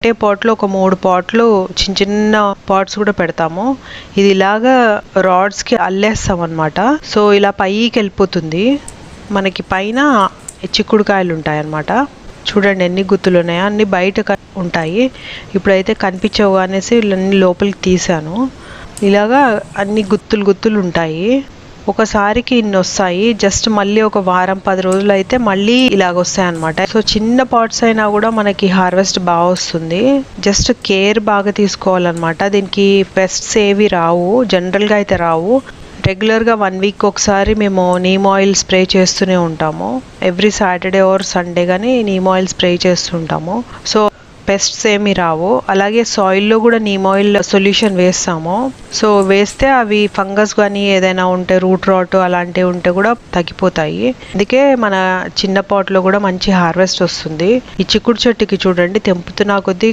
ఒకటే పాట్లో ఒక 3 పాట్లు చిన్న చిన్న పాట్స్ కూడా పెడతాము. ఇది ఇలాగా రాడ్స్కి అల్లేస్తాం అనమాట. సో ఇలా పైకి వెళ్ళిపోతుంది. మనకి పైన చిక్కుడుకాయలు ఉంటాయి అన్నమాట. చూడండి ఎన్ని గుత్తులు ఉన్నాయో, అన్ని బయట ఉంటాయి. ఇప్పుడైతే కనిపించవు అనేసి ఇవన్నీ లోపలికి తీసాను. ఇలాగా అన్ని గుత్తులు ఉంటాయి. ఒకసారికి ఇన్ని వస్తాయి. జస్ట్ మళ్ళీ ఒక వారం 10 రోజులు అయితే మళ్ళీ ఇలాగ వస్తాయి అనమాట. సో చిన్న పాట్స్ అయినా కూడా మనకి హార్వెస్ట్ బాగా వస్తుంది. జస్ట్ కేర్ బాగా తీసుకోవాలన్నమాట. దీనికి పెస్ట్స్ ఏవి రావు, జనరల్గా అయితే రావు. రెగ్యులర్గా 1 వీక్ ఒకసారి మేము నీమ్ ఆయిల్ స్ప్రే చేస్తూనే ఉంటాము. ఎవ్రీ సాటర్డే ఆర్ సండే కానీ నీమ్ ఆయిల్ స్ప్రే చేస్తుంటాము. సో పెస్ట్స్ ఏమి రావు. అలాగే సాయిల్లో కూడా నీమ్ ఆయిల్ సొల్యూషన్ వేస్తాము. సో వేస్తే అవి ఫంగస్ కానీ ఏదైనా ఉంటే రూట్ రాట్ అలాంటివి ఉంటే కూడా తగ్గిపోతాయి. అందుకే మన చిన్న పాట్లో కూడా మంచి హార్వెస్ట్ వస్తుంది. ఈ చిక్కుడు చెట్టుకి చూడండి తెంపుతున్నా కొద్దీ